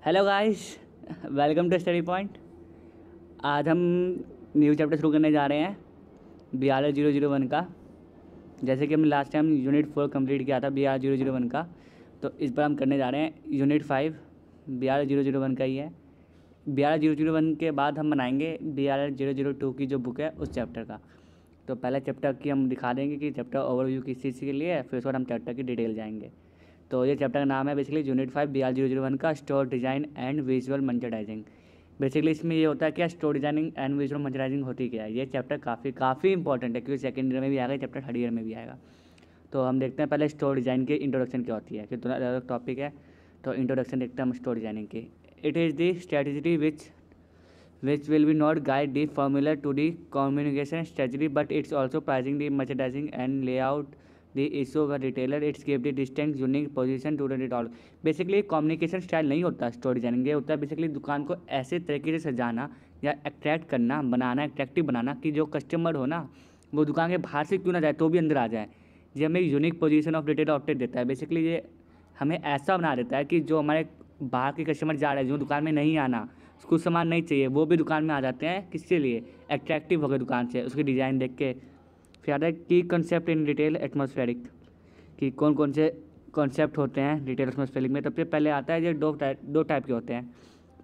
Hello guys, welcome to study point. आज हम new chapter शुरू करने जा रहे हैं BR001 का। जैसे कि हमने लास्ट टाइम यूनिट 4 कंप्लीट किया था BR001 का, तो इस बार हम करने जा रहे हैं यूनिट 5 BR001 का ही है। BR001 के बाद हम बनाएंगे BR002 की जो बुक है उस चैप्टर का। तो पहले चैप्टर की हम दिखा देंगे कि चैप्टर ओवरव्यू किस चीज़ के लिए है, फिर उसके बाद हम चैप्टर की डिटेल जाएंगे। तो ये चैप्टर का नाम है बेसिकली यूनिट 5 BR001 का store design and visual merchandising. Basically इसमें ये होता है कि store designing and visual merchandising होती क्या है। ये चैप्टर काफ़ी इंपॉर्टेंट है क्योंकि सेकंड ईयर में भी आएगा, चैप्टर थर्ड ईयर में भी आएगा। तो हम देखते हैं पहले स्टोर डिज़ाइन की इंट्रोडक्शन क्या होती है, कि दोनों अलग अलग टॉपिक है। तो इंट्रोडक्शन देखते हैं हम स्टोर डिज़ाइनिंग की। It is the strategy which will be not guide the formula to the communication strategy, but it's also pricing the merchandising and layout the issue of a retailer. It's give the distinct unique position to the retail. Basically communication style नहीं होता store designing, ये होता है basically दुकान को ऐसे तरीके से सजाना या अट्रैक्ट करना, बनाना, अट्रैक्टिव बनाना कि जो कस्टमर हो ना वो दुकान के बाहर से क्यों ना जाए तो भी अंदर आ जाए। ये हमें unique position of retail outlet देता है। बेसिकली ये हमें ऐसा बना देता है कि जो हमारे बाहर के कस्टमर जा रहे हैं, जो दुकान में नहीं आना, कुछ सामान नहीं चाहिए, वो भी दुकान में आ जाते हैं। किसके लिए? अट्रैक्टिव हो गए दुकान से, उसकी डिज़ाइन देख के। फिर आता है की कंसेप्ट इन रिटेल एटमॉस्फेरिक, कि कौन कौन से कॉन्सेप्ट होते हैं रिटेल एटमॉस्फेरिक में। सबसे पहले आता है ये दो टाइप के होते हैं।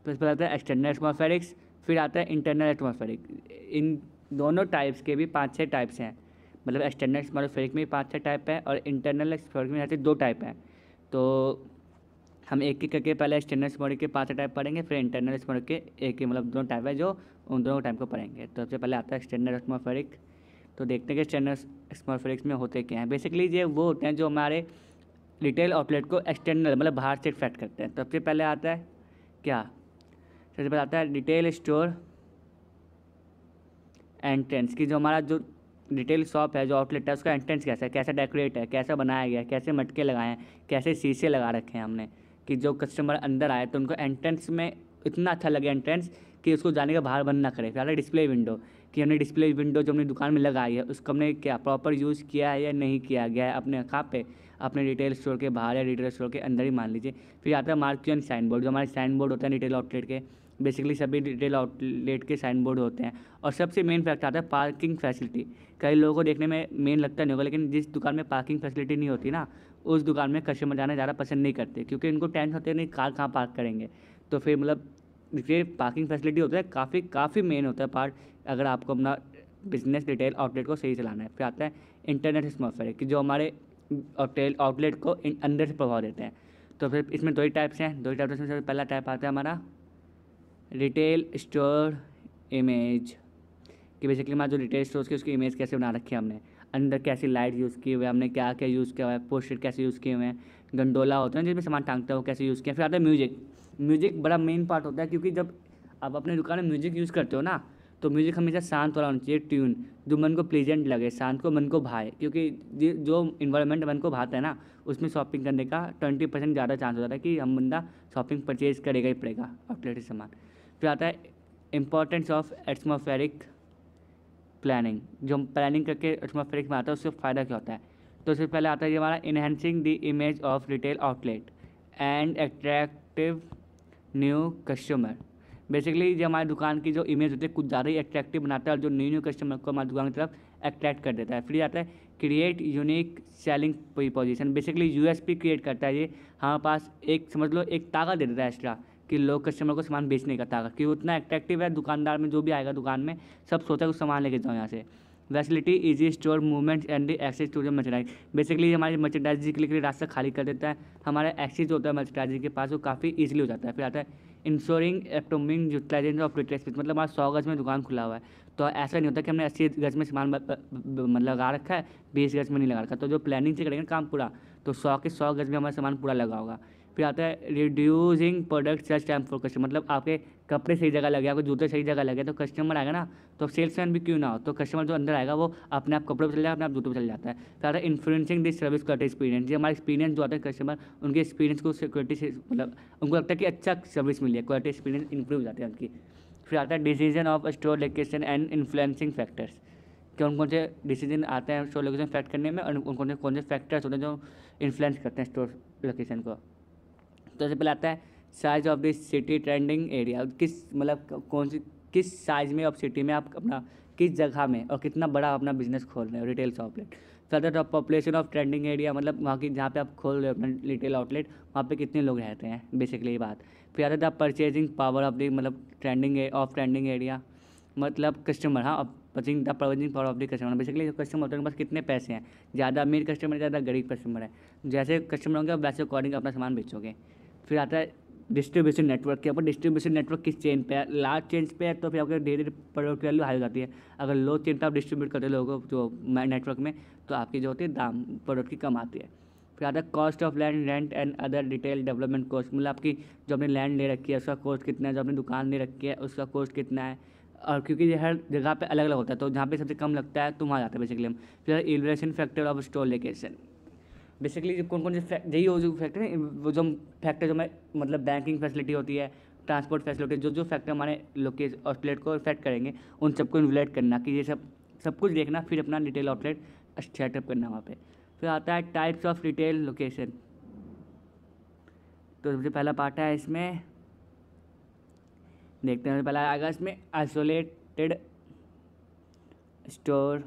फिर पहले आता है एक्सटर्नल एटमॉस्फेरिक्स, फिर आता है इंटरनल एटमॉस्फेरिक। इन दोनों टाइप्स के भी 5-6 टाइप्स हैं। मतलब एक्सटर्नल एटमॉस्फेरिक में 5-6 टाइप है और इंटरनल एटमॉस्फेरिक में यहाँ 2 टाइप हैं। तो हम एक एक करके पहले एक्सटर्नल एटमॉस्फेरिक के 5 टाइप पढ़ेंगे, फिर इंटरनल एटमॉस्फेरिक के एक ही, मतलब दोनों टाइप है जो उन दोनों टाइप को पढ़ेंगे। तो सबसे पहले आता है एक्सटर्नल एटमॉस्फेरिक। तो देखते हैं कि एक्सटर्नल एटमॉस्फेरिक्स में होते क्या हैं। बेसिकली ये वो होते हैं जो हमारे रिटेल आउटलेट को एक्सटर्नल मतलब बाहर से इफेक्ट करते हैं। तो सबसे पहले आता है क्या? सबसे पहले आता है रिटेल स्टोर एंट्रेंस, की जो हमारा जो रिटेल शॉप है, जो आउटलेट है, उसका एंट्रेंस कैसा है, कैसा डेकोरेट है, कैसे बनाया गया है, कैसे मटके लगाए हैं, कैसे शीशे लगा रखे हैं हमने, कि जो कस्टमर अंदर आए तो उनको एंट्रेंस में इतना अच्छा लगे एंट्रेंस कि उसको जाने का बाहर बंद ना करे। फिर डिस्प्ले विंडो, कि हमने डिस्प्ले विंडो जो अपनी दुकान में लगाई है उसको हमने क्या प्रॉपर यूज़ किया है या नहीं किया गया है अपने कहाँ पे, अपने रिटेल स्टोर के बाहर या रिटेल स्टोर के अंदर ही मान लीजिए। फिर आता है मार्किंग साइन बोर्ड, जो हमारे साइन बोर्ड होते हैं रिटेल आउटलेट के। बेसिकली सभी रिटेल आउटलेट के साइन बोर्ड होते हैं। और सबसे मेन फैक्ट आता है पार्किंग फैसिलिटी। कई लोगों को देखने में मेन लगता नहीं होगा, लेकिन जिस दुकान में पार्किंग फैसिलिटी नहीं होती ना, उस दुकान में कस्टमर जाना ज़्यादा पसंद नहीं करते, क्योंकि इनको टेंशन होते नहीं कार कहाँ पार्क करेंगे। तो फिर मतलब ये पार्किंग फैसिलिटी होता है, काफ़ी मेन होता है पार्ट, अगर आपको अपना बिजनेस रिटेल आउटलेट को सही चलाना है। फिर आता है इंटरनेट एटमॉस्फेयर, कि जो हमारे रिटेल आउटलेट को अंदर से प्रभाव देते हैं। तो फिर इसमें 2 ही टाइप्स हैं। 2 ही टाइप्स में सबसे पहला टाइप आता है हमारा रिटेल स्टोर इमेज, कि बेसिकली हमारा जो रिटेल स्टोर की उसकी इमेज कैसे बना रखी है हमने, अंदर कैसी लाइट यूज़ की हुई है, हमने क्या क्या यूज़ किया हुआ है, पोस्टर कैसे यूज़ किए हुए हैं, गंडोला होता है जिसमें सामान टांगते हैं वो कैसे यूज़ किया। फिर आता है म्यूजिक। म्यूजिक बड़ा मेन पार्ट होता है, क्योंकि जब आप अपने दुकान में म्यूजिक यूज़ करते हो ना, तो म्यूजिक हमेशा शांत वाला होना चाहिए, ट्यून जो मन को प्लीजेंट लगे, शांत को मन को भाए। क्योंकि जो इन्वायरमेंट मन को भाता है ना, उसमें शॉपिंग करने का 20% ज़्यादा चांस होता है कि हम बंदा शॉपिंग परचेज करेगा ही पड़ेगा आउटलेट से सामान। फिर आता है इंपॉर्टेंस ऑफ एटमॉस्फेरिक प्लानिंग, जो हम प्लानिंग करके एटमॉस्फेरिक में आता है उससे फ़ायदा क्या होता है। तो उससे पहले आता है ये हमारा enhancing the image of retail outlet and attractive new customer. Basically जो हमारी दुकान की जो इमेज होती है कुछ ज़्यादा ही अट्रैक्टिव बनाता है और जो न्यू कस्टमर को हमारी दुकान की तरफ अट्रैक्ट कर देता है। फिर आता है create unique selling position. Basically USP create करता है ये हमारे पास, एक समझ लो एक ताकत दे देता है एक्स्ट्रा, कि लोग कस्टमर को सामान बेचने का ताकत, कि वो उतना अट्रैक्टिव है दुकानदार में, जो भी आएगा दुकान में सब सोचा कुछ सामान लेके जाओ यहाँ से। Facility easy store movement and the access to the merchandise. Basically हमारी मर्चेंडाइज के लिए रास्ता खाली कर देता है, हमारा एक्सेस जो होता है मर्चेंडाइज के पास वो काफ़ी ईजिली हो जाता है। फिर आता है ensuring optimum utilization of retail space, मतलब हमारा 100 गज में दुकान खुला हुआ है, तो ऐसा नहीं होता कि हमने 80 गज में सामान मतलब लगा रखा है, 20 गज में नहीं लगा रखा। तो जो प्लानिंग से करेंगे काम पूरा, तो 100 के 100 गज में हमारा सामान पूरा लगा होगा। फिर आता है reducing product search time for customer, मतलब आपके कपड़े सही जगह लगे, आपके जूते सही जगह लगे, तो कस्टमर आएगा ना, तो सेल्समैन भी क्यों ना हो, तो कस्टमर जो अंदर आएगा वो अपने आप कपड़े पर चल जाएगा, अपने आप जूते पर चल जाता है। फिर आता है influencing this service quality experience, ये हमारा एक्सपीरियंस जो आता है कस्टमर, उनके एक्सपीरियंस को सिक्योरिटी से मतलब उनको लगता है कि अच्छा सर्विस मिली है, क्वालिटी एक्सपीरियंस इंप्रूव हो जाती है उनकी। फिर आता है decision of store location and influencing factors, कि कौन कौन से डिसीजन आते हैं स्टोर लोकेशन फैक्ट करने में, और उन कौन से फैक्टर्स होते हैं जो इन्फ्लुएंस करते हैं स्टोर लोकेशन को। तो सबसे पहले आता है size of the city trending area, किस मतलब कौन सी किस साइज में ऑफ सिटी में आप अपना किस जगह में और कितना बड़ा अपना बिजनेस खोल रहे हो retail outlet. Further population of trending area, मतलब वहाँ की जहाँ पे आप खोल रहे हो अपना रिटेल आउटलेट वहाँ पे कितने लोग रहते हैं, बेसिकली ये बात। फिर आता था परचेजिंग पावर ऑफ द मतलब ट्रेंडिंग एरिया, मतलब कस्टमर, हाँ purchasing power of the customer, basically customer होते हैं उनके पास कितने पैसे हैं, ज़्यादा अमीर कस्टमर है ज़्यादा गरीब कस्टमर है, जैसे कस्टमर होंगे वैसे अकॉर्डिंग अपना सामान बेचोगे। फिर आता है डिस्ट्रीब्यूशन नेटवर्क के ऊपर, डिस्ट्रीब्यूशन नेटवर्क किस चेन पे है, लार्ज चेन पे है तो फिर आपके धीरे धीरे प्रोडक्ट की वैल्यू हाई हो जाती है। अगर लो चेन पे आप डिस्ट्रीब्यूट करते हो लोगों को जो नेटवर्क में, तो आपकी जो होती है दाम प्रोडक्ट की कम आती है। फिर आता है cost of land rent and other detail development cost, मतलब आपकी जो आपने लैंड ले रखी है उसका कॉस्ट कितना है, जो आपने दुकान ले रखी है उसका कॉस्ट कितना है, और क्योंकि ये हर जगह पे अलग अलग होता है तो जहाँ पे सबसे कम लगता है तो वहाँ जाता है बेसिकली हम। फिर evaluation factor of store location, basically कौन कौन से यही वो जो फैक्टर है वो जो फैक्टर जो मैं मतलब बैंकिंग फैसिलिटी होती है, ट्रांसपोर्ट फैसिलिटी, जो जो फैक्टर हमारे लोकेशन आउटलेट को इफेक्ट करेंगे उन सबको इन्वलेट करना कि ये सब कुछ देखना, फिर अपना रिटेल आउटलेट सेटअप करना वहाँ पे। फिर आता है टाइप्स ऑफ रिटेल लोकेशन, तो सबसे पहला पार्ट है इसमें देखते हैं, पहला आएगा इसमें आइसोलेटेड स्टोर।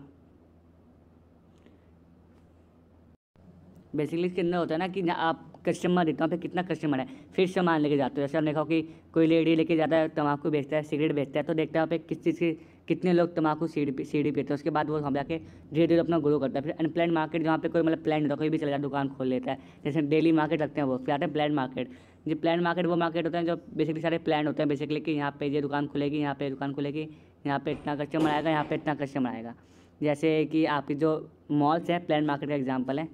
बेसिकली इसके अंदर होता है ना कि आप कस्टमर देखते हो पे कितना कस्टमर है, फिर सामान लेके जाते हो। जैसे हमने देखा कि कोई लेडी लेके जाता है तम्बाकू बेचता है, सिगरेट बेचता है, तो देखता है वहाँ पे किस चीज़ के कितने लोग तम्बाकू सीढ़ी पीते हैं, उसके बाद वो वहाँ जाके धीरे धीरे अपना ग्रो करता है। फिर अनप्लान मार्केट जहाँ पे कोई मतलब प्लान होता है, कोई भी चला जाता दुकान खोल लेता है, जैसे डेली मार्केट रखते हैं वो। फिर आता है प्लान मार्केट, जो प्लान मार्केट वो मार्केट होता है जो बेसिकली सारे प्लान होते हैं बेसिकली कि यहाँ पे ये दुकान खुलेगी, यहाँ पे दुकान खुलेगी, यहाँ पे इतना कस्टमर आएगा, यहाँ पे इतना कस्टमर आएगा। जैसे कि आपकी जो मॉल्स हैं प्लान मार्केट का एग्जाम्पल है,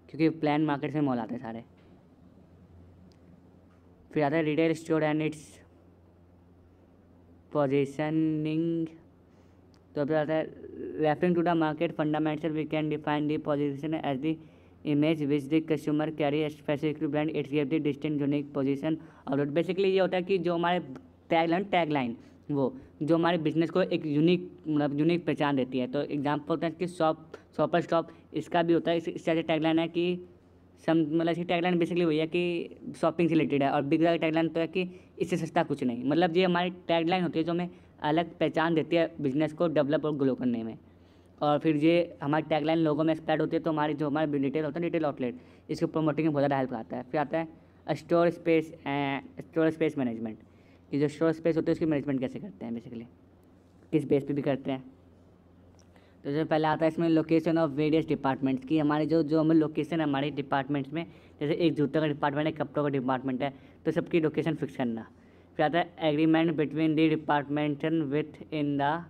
क्योंकि प्लान मार्केट से मॉल आते हैं सारे। फिर आता है retail store and its positioning, तो फिर आता है referring to the market fundamental we can define the position as the image which the customer carry specific to brand, its give the distinct unique position और basically ये होता है कि जो हमारे टैगलाइन वो जो हमारे बिजनेस को एक यूनिक मतलब यूनिक पहचान देती है। तो एग्जाम्पल होता है कि शॉपर स्टॉप, इसका भी होता है इस तरह से टैगलाइन है कि मतलब इसकी टैगलाइन बेसिकली वही है कि शॉपिंग से रिलेटेड है, और बिग बाजार की टैगलाइन तो है कि इससे सस्ता कुछ नहीं। मतलब ये हमारी टैगलाइन होती है जो हमें अलग पहचान देती है बिजनेस को डेवलप और ग्रो करने में। और फिर ये हमारी टैगलाइन लोगों में स्प्रेड होती है, तो हमारी जो हमारे रिटेल होता है रिटेल आउटलेट, इसको प्रमोटिंग में बहुत ज़्यादा हेल्प आता है। फिर आता है स्टोर स्पेस मैनेजमेंट, ये जो स्टोर स्पेस होती है उसकी मैनेजमेंट कैसे करते हैं, बेसिकली किस बेस पे भी करते हैं। तो जो पहले आता है इसमें लोकेशन ऑफ वेरियस डिपार्टमेंट्स की, हमारे जो हमें लोकेशन है हमारे डिपार्टमेंट्स में, जैसे एक जूतों का डिपार्टमेंट है, कपड़ों का डिपार्टमेंट है, तो सबकी लोकेशन फिक्स करना। फिर आता है agreement between the departmental with in the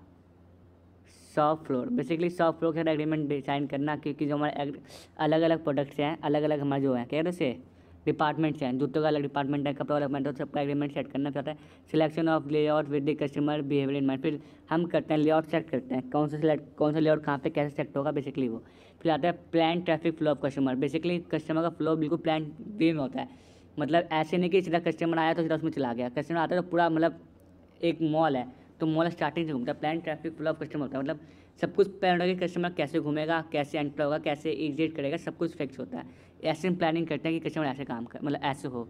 shop floor, basically shop floor के साथ एग्रीमेंट डिसाइन करना, क्योंकि जो हमारे अलग अलग प्रोडक्ट्स हैं, अलग अलग हमारे जो हैं क्या कहते हैं डिपार्टमेंट्स हैं, जूतों का अलग डिपार्टमेंट है, कपड़ा अलग डिपार्टमेंट है, तो सबका एग्रीमेंट सेट करना चाहता है। Selection of layout with the customer behaviour in mind, फिर हम करते हैं लेआउट सेट करते हैं कौन सा लेआउट कहाँ पे कैसे सेट होगा बेसिकली वो। फिर आता है plan traffic flow of customer, basically customer का फ्लो बिल्कुल प्लान वे में होता है, मतलब ऐसे नहीं कि सीधा कस्टमर आया तो सीधा उसमें चला गया, कस्टमर आता है तो पूरा मतलब एक मॉल है तो मॉल स्टार्टिंग से घूमता है, plan traffic flow of customer होता है, मतलब सब कुछ प्लान होगा कि कस्टमर कैसे घूमेगा, कैसे एंटर होगा, कैसे एग्जिट करेगा, सब कुछ फिक्स होता है। ऐसे हम प्लानिंग करते हैं कि कस्टमर ऐसे काम कर मतलब ऐसे हो,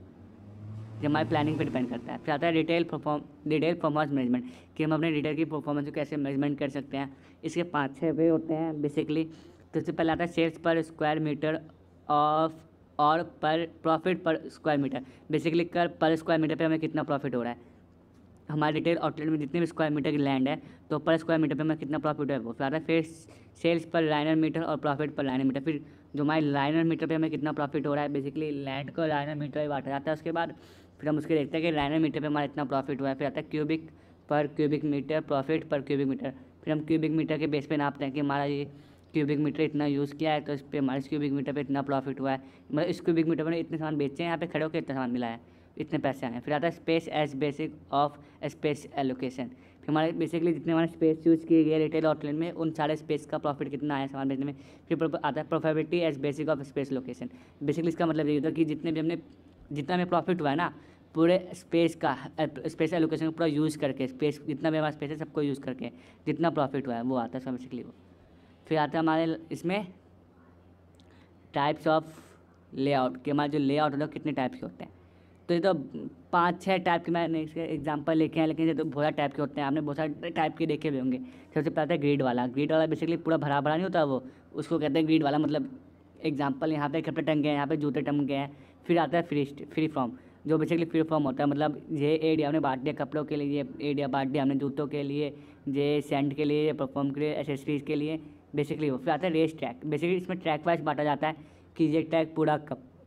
जो हमारी प्लानिंग पे डिपेंड करता है। फिर आता है रिटेल परफॉर्मेंस मैनेजमेंट, कि हम अपने रिटेल की परफॉर्मेंस को कैसे मैनेजमेंट कर सकते हैं। इसके 5-6 वे होते हैं बेसिकली। तो सबसे पहले आता है सेल्स पर स्क्वायर मीटर ऑफ और पर प्रॉफिट पर स्क्वायर मीटर, बेसिकली कर पर स्क्वायर मीटर पे हमें कितना प्रॉफिट हो रहा है, हमारे रिटेल आउटलेट में जितने भी स्क्वायर मीटर की लैंड है तो पर स्क्वायर मीटर पे हमें कितना प्रॉफिट है वो। फिर आता है फिर सेल्स पर लाइनर मीटर और प्रॉफिट पर लाइनर मीटर, फिर जो हमारे लाइनर मीटर पे हमें कितना प्रॉफिट हो रहा है, बेसिकली लैंड को लाइनर मीटर में बांटा जाता है। उसके बाद फिर हम उसके देखते हैं कि लाइनर मीटर पे हमारा इतना प्रॉफिट हुआ है। फिर आता है क्यूबिक पर क्यूबिक मीटर, प्रॉफिट पर क्यूबिक मीटर, फिर हम क्यूबिक मीटर के बेस पे नापते हैं कि हमारा ये क्यूबिक मीटर इतना यूज़ किया है तो इस पर हमारे इस क्यूबिक मीटर पे इतना प्रॉफिट हुआ है, मतलब इस क्यूबिक मीटर पर इतने सामान बेचे हैं, यहाँ पे खड़े होकर इतना सामान मिला है, इतने पैसे आए हैं। फिर आता है space as basic of space allocation, फिर हमारे बेसिकली जितने हमारे स्पेस यूज़ किए गए रिटेल आउटलेट में उन सारे स्पेस का प्रॉफिट कितना आया सामान बेचने में। फिर आता है profitability as basic of space location, basically इसका मतलब ये होता है कि जितना हमें प्रॉफिट हुआ है ना पूरे स्पेस का स्पेस एलोकेशन पूरा यूज़ करके, स्पेस जितना भी हमारा स्पेस है सबको यूज़ करके जितना प्रॉफिट हुआ है वो आता है बेसिकली वो। फिर आता है हमारे इसमें टाइप्स ऑफ लेआउट, कि हमारे जो लेआउट होता है कितने टाइप्स के होते हैं। तो ये तो 5-6 टाइप के मैंने इसके एग्जांपल लिखे हैं, लेकिन ये तो बहुत सारे टाइप के होते हैं, आपने बहुत सारे टाइप के देखे भी होंगे। सबसे पहला है ग्रिड वाला। ग्रिड वाला बेसिकली पूरा भरा भरा नहीं होता वो, उसको कहते हैं ग्रिड वाला। मतलब एग्जांपल यहाँ पे कपड़े टंगे हैं, यहाँ पे जूते टंगे हैं। फिर आता है फ्री फॉर्म, जो बेसिकली फ्री फॉर्म होता है, मतलब ये एरिया हमने बांट दिया कपड़ों के लिए, ये एरिया बांट दिया हमने जूतों के लिए, ये सेंट के लिए, ये परफॉर्म के लिए, एसेसरीज के लिए, बेसिकली वो। फिर आता है रेस ट्रैक। बेसिकली इसमें ट्रैक वाइज बांटा जाता है कि ये ट्रैक पूरा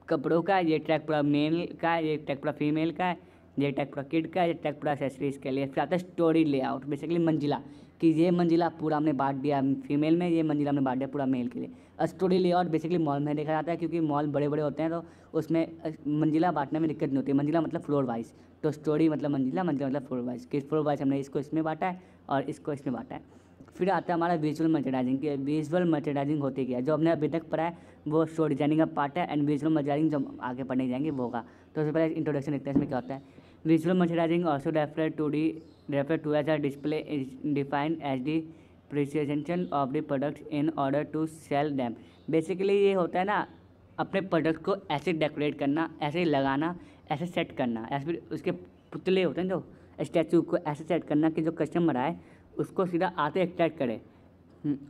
कपड़ों का है, ये ट्रैक पूरा मेल का है, ये ट्रैक पूरा फीमेल का है, ये ट्रैक पूरा किड का है, ये ट्रैक पूरा एसेसरीज के लिए। फिर आता है स्टोरी लेआउट, बेसिकली मंजिला, कि ये मंजिला पूरा हमने बांट दिया फीमेल में, ये मंजिला हमने बांट दिया पूरा मेल के लिए। स्टोरी लेआउट बेसिकली मॉल में देखा जाता है, क्योंकि मॉल बड़े बड़े होते हैं तो उसमें मंजिला बांटने में दिक्कत नहीं होती। मंजिला मतलब फ्लोर वाइज, तो स्टोरी मतलब मंजिला, मंजिला मतलब फ्लोर वाइज, कि फ्लोर वाइज हमने इसको इसमें बांटा है और इसको इसमें बांटा है। फिर आता है हमारा विजुअल मर्चेंडाइजिंग, की विजुअल मर्चेंडाइजिंग होती क्या है, जो हमने अभी तक पढ़ा है वो स्टोरी डिजाइनिंग का पार्ट है, एंड विजुअल मर्चेंडाइजिंग जो आगे पढ़ने जाएंगे वो होगा। तो सबसे पहले इंट्रोडक्शन देखते हैं इसमें क्या होता है। Visual merchandising also refer to as a display is defined as the presentation of the products in order to sell them. Basically ये होता है ना, अपने प्रोडक्ट को ऐसे डेकोरेट करना, ऐसे लगाना, ऐसे सेट करना, ऐसे फिर उसके पुतले होते हैं जो स्टैचू को ऐसे सेट करना कि जो कस्टमर आए उसको सीधा आते अट्रैक्ट करे,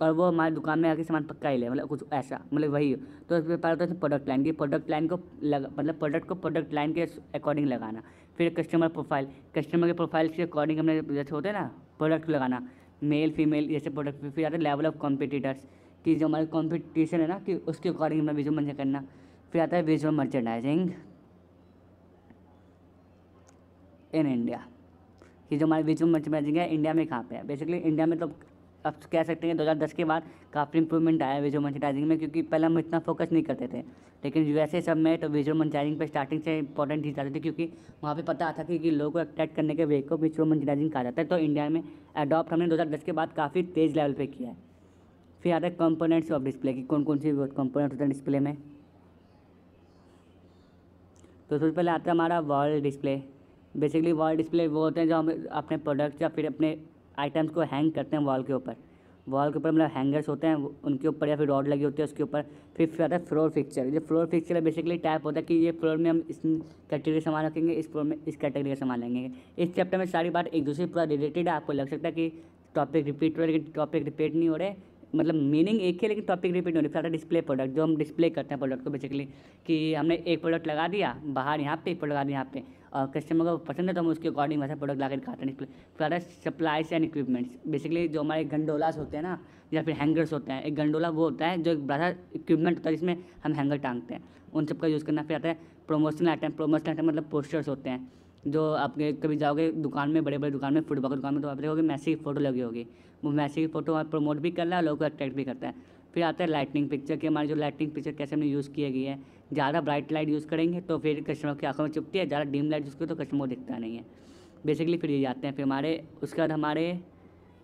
और वो हमारी दुकान में आके सामान पक्का ही ले, मतलब कुछ ऐसा, मतलब वही। तो इसमें पहले होता है प्रोडक्ट लाइन की, प्रोडक्ट लाइन को मतलब प्रोडक्ट को प्रोडक्ट लाइन के अकॉर्डिंग लगाना। फिर कस्टमर प्रोफाइल, कस्टमर के प्रोफाइल के अकॉर्डिंग हमने जैसे होते हैं ना प्रोडक्ट लगाना, मेल फीमेल जैसे प्रोडक्ट। फिर आते हैं लेवल ऑफ कॉम्पिटिटर्स, कि जो हमारे कॉम्पिटिशन है ना कि उसके अकॉर्डिंग हमें विजुअल मर्चेंडाइजिंग करना। फिर आता है विजुअल मर्चेंडाइजिंग इन इंडिया, कि जो हमारी विजुअल मर्चेंडाइजिंग है इंडिया में कहाँ पे है। बेसिकली इंडिया में तो अब कह सकते हैं 2010 के बाद काफ़ी इंप्रूवमेंट आया है विजुअल मर्चेंडाइजिंग में, क्योंकि पहले हम इतना फोकस नहीं करते थे, लेकिन यूएसए सब में तो विजुअल मर्चेंडाइजिंग पे स्टार्टिंग से इंपॉर्टेंट दी जाती थी, क्योंकि वहाँ पे पता था कि लोगों को अट्रैक्ट करने के वे को विजुअल मर्चेंडाइजिंग कहा जाता है। तो इंडिया में अडॉप्ट हमने 2010 के बाद काफ़ी तेज़ लेवल पर किया है। फिर आता है कंपोनेंट्स ऑफ डिस्प्ले, की कौन कौन सी कंपोनेंट होते हैं डिस्प्ले में। तो सबसे पहले आता है हमारा wall display. Basically wall display वो होते हैं जो हम अपने प्रोडक्ट्स या फिर अपने आइटम्स को हैंग करते हैं वॉल के ऊपर। वॉल के ऊपर मतलब हैंगर्स होते हैं उनके ऊपर, या फिर रॉड लगी होती है उसके ऊपर। फिर आता है फ्लोर फिक्सचर। ये फ्लोर फिक्सचर बेसिकली टाइप होता है कि ये फ्लोर में हम इस कैटेगरी सामान रखेंगे, इस फ्लोर में इस कैटेगरी का सामान लेंगे। इस चैप्टर में सारी बात एक दूसरे पूरा रिलेटेड है। आपको लग सकता है कि टॉपिक रिपीट हो रहा है, लेकिन टॉपिक रिपीट नहीं हो रहे, मतलब मीनिंग एक है लेकिन टॉपिक रिपीट नहीं हो रही। डिस्प्ले प्रोडक्ट, जो हम डिस्प्ले करते हैं प्रोडक्ट को, बेसिकली कि हमने एक प्रोडक्ट लगा दिया बाहर यहाँ पे, एक प्रोडक्ट लगा दिया यहाँ पे, और कस्टमर को पसंद है तो हम उसके अकॉर्डिंग वैसा प्रोडक्ट ला कर दिखाते हैं डिस्प्ले। फिर सप्लाईज एंड इक्विपमेंट्स, बेसिकली जो हमारे गंडोलास होते हैं ना या फिर हैंगर्स होते हैं। एक गंडोला वो होता है जो एक बड़ा इक्विपमेंट होता है जिसमें हम हैंगर टांगते हैं, उन सब का यूज़ करना। फिर आता है प्रमोशनल आइटम। प्रमोशनल आइटम मतलब पोस्टर्स होते हैं, जो आपके कभी जाओगे दुकान में, बड़े बड़े दुकान में, फुटबॉल की दुकान में, तो आप देखोगे मैसी की फ़ोटो लगी होगी, वो मैसी की फ़ोटो आप प्रमोट भी कर रहा है, लोगों को अट्रैक्ट भी करता है। फिर आता है लाइटनिंग पिक्चर, कि हमारी जो लाइटनिंग पिक्चर कैसे हमने यूज़ किया गई है। ज़्यादा ब्राइट लाइट यूज़ करेंगे तो फिर कस्टमर की आंखों में चुभती है, ज़्यादा डिम लाइट यूज़ करें तो कस्टमर को दिखता नहीं है। बेसिकली फिर ये आते हैं। फिर हमारे उसके बाद हमारे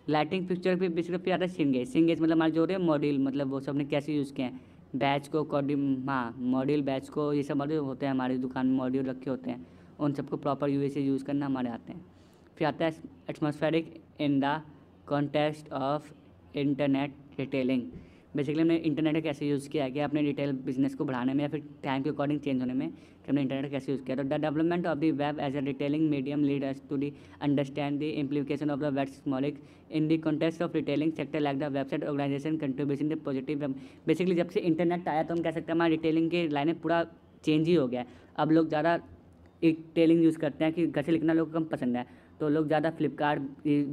लाइटिंग पिक्चर पे बेसिकली फिर आता है सिंगेज। सिंगेज मतलब हमारे जो होते हैं मॉड्यूल, मतलब वो सब ने कैसे यूज़ किए हैं, बैच को मॉड्यूल बैच को, ये सब मॉड्यूल होते हैं हमारी दुकान में, मॉड्यूल रखे होते हैं, उन सबको प्रॉपर यूए से यूज़ करना हमारे आते हैं। फिर आता है atmospheric in the context of internet retailing. Basically हमने इंटरनेट कैसे यूज़ किया है कि अपने रिटेल बिजनेस को बढ़ाने में या फिर टाइम के अकॉर्डिंग चेंज होने में, कि हमने इंटरनेट कैसे यूज़ किया। तो the development of the web as a retailing medium lead us to the understand the implication of the web स्मॉलिक in the context of retailing sector like the website organization contribution the positive. Basically जब से internet आया तो हम कह सकते हैं हमारा रिटेलिंग की लाइनें पूरा चेंज ही हो गया है। अब लोग ज़्यादा रिटेलिंग यूज़ करते हैं, कि घर से लिखना लोगों को कम पसंद है, तो लोग ज़्यादा फ्लिपकार्ट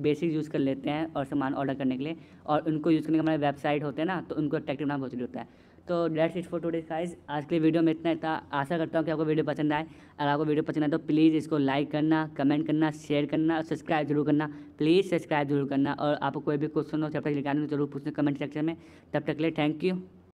बेसिक यूज़ कर लेते हैं और सामान ऑर्डर करने के लिए, और उनको यूज़ करने के हमारे वेबसाइट होते हैं ना, तो उनको अट्रैक्टिव बनाना बहुत जरूरी होता है। तो that's it for today guys. आज के वीडियो में इतना था। आशा करता हूँ कि आपको वीडियो पसंद आए। अगर आपको वीडियो पसंद आए तो प्लीज़ इसको लाइक करना, कमेंट करना, शेयर करना और सब्सक्राइब जरूर करना। प्लीज़ सब्सक्राइब जरूर करना, और आपको कोई भी क्वेश्चन हो चैप्टर लिखाने में जरूर पूछना कमेंट सेक्शन में। तब तक के लिए थैंक यू।